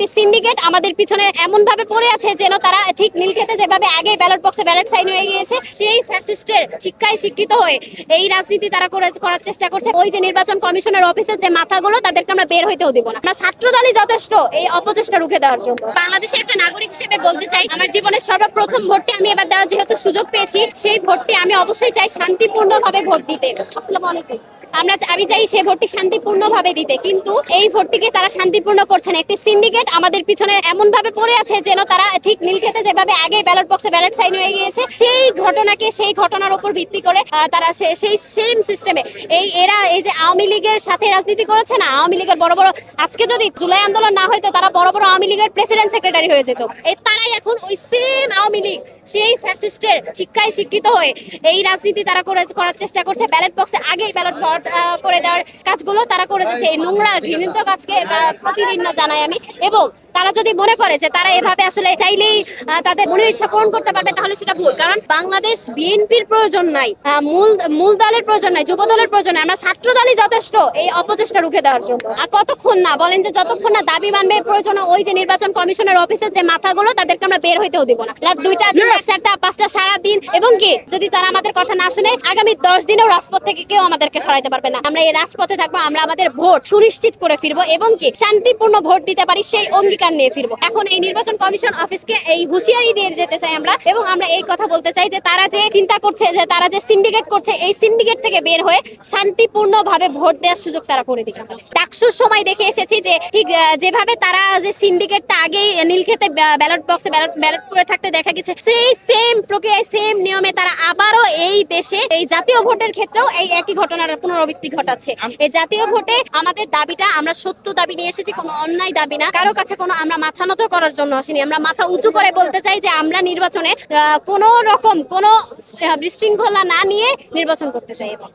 একটি সিন্ডিকেট আমাদের পিছনে এমন ভাবে পড়ে আছে যেন তারা ঠিক নীলক্ষেতে যেভাবে আগে ব্যালট বক্সে ব্যালট সাইন হয়ে গিয়েছে, সেই ফ্যাসিস্টের শিক্ষায় শিক্ষিত হয়ে এই রাজনীতি তারা করার চেষ্টা করছে। ওই যে নির্বাচন কমিশনের অফিসের যে মাথাগুলো, তাদেরকে আমরা বের হইতেও দিব না। আমরা ছাত্রদলই যথেষ্ট এই অপচেষ্টা রুখে দেওয়ার জন্য। বাংলাদেশের একটা নাগরিক হিসেবে বলতে চাই, আমার জীবনের সর্বপ্রথম ভোটটি আমি এবার দেওয়ার যেহেতু সুযোগ পেয়েছি, সেই ভোটটি আমি অবশ্যই চাই শান্তিপূর্ণভাবে ভোট দিতে। আসসালামু আলাইকুম। আমি চাই সে ভোটটি শান্তিপূর্ণভাবে দিতে, কিন্তু এই ভোটটিকে তারা শান্তিপূর্ণ করছে না। একটি সিন্ডিকেট আমাদের পিছনে এমন ভাবে পড়ে আছে যেন তারা ঠিক নীলক্ষেতে যেভাবে আগে ব্যালট বক্সে ব্যালট সাইন হয়ে গিয়েছে, সেই ঘটনার উপর ভিত্তি করে তারা সেই সেম সিস্টেমে এরা এই যে আওয়ামী লীগের সাথে রাজনীতি করেছে না, আওয়ামী লীগের বড় বড়, আজকে যদি জুলাই আন্দোলন না হইতো তারা বড় বড় আওয়ামী লীগের প্রেসিডেন্ট সেক্রেটারি হয়ে যেত। তারাই এখন ওই সেম আওয়ামী লীগ, সেই ফ্যাসিস্টের শিক্ষায় শিক্ষিত হয়ে এই রাজনীতি তারা করার চেষ্টা করছে। ব্যালট বক্সে আগেই ব্যালট ভোট করে দেওয়ার কাজগুলো তারা করে দিচ্ছে। এই নোংরা ঘৃণিত কাজকে প্রতিদিন না জানাই আমি। এবং তারা যদি মনে করে যে তারা এভাবে আসলে চাইলেই তাদের মনের ইচ্ছা পূরণ করতে পারবে, তাহলে সেটা ভুল। কারণ বাংলাদেশ বিএনপির প্রয়োজন নাই, মূল দলের প্রয়োজন নাই, যুব দলের প্রয়োজন নাই। আমরা ছাত্র দলই যথেষ্ট এই অপচেষ্টা রুখে দেওয়ার জন্য। আর কতক্ষণ না বলেন যে যতক্ষণ না দাবি মানবে প্রয়োজন ওই যে নির্বাচন কমিশনের অফিসের যে মাথাগুলো, তাদেরকে আমরা বের হইতেও দিব না। রাত 2টা 3টা 4টা 5টা সারাদিন, এবং কি যদি তারা আমাদের কথা না শুনে আগামী 10 দিনেও রাজপথ থেকে কেউ আমাদেরকে সরাইতে পারবে না। আমরা এই রাজপথে থাকবো, আমরা আমাদের ভোট সুনিশ্চিত করে ফিরবো এবং কি শান্তিপূর্ণ ভোট দিতে পারি সেই অঙ্গীকার নিয়ে ফিরবো। এখন এই নির্বাচন কমিশন অফিসকে এই হুঁশিয়ারি দিয়ে যেতে চাই আমরা, এবং আমরা এই কথা বলতে চাই যে তারা যে চিন্তা করছে, যে তারা যে সিন্ডিকেট করছে, এই সিন্ডিকেট থেকে বের হয়ে শান্তিপূর্ণ ভাবে ভোট দেওয়ার সুযোগ তারা করে দিতে পারে। ডাকসুর সময় দেখে এসেছি যে ঠিক যেভাবে তারা যে সিন্ডিকেটটা আগেই নীলক্ষেতে ব্যালট বক্সে ব্যালট করে থাকতে দেখা গেছে, সেই সেম প্রক্রিয়ায় সেম নিয়মে তারা আবারও এই দেশে এই জাতীয় ভোটের ক্ষেত্রেও এই একই ঘটনার পুনরাবৃত্তি ঘটাচ্ছে। এই জাতীয় ভোটে আমাদের দাবিটা, আমরা সত্য দাবি নিয়ে এসেছি, কোনো অন্যায় দাবি না। কারো কাছে কোনো আমরা মাথা নত করার জন্য আসিনি। আমরা মাথা উঁচু করে বলতে চাই যে আমরা নির্বাচনে কোনো রকম কোনো বিশৃঙ্খলা না নিয়ে নির্বাচন করতে চাই।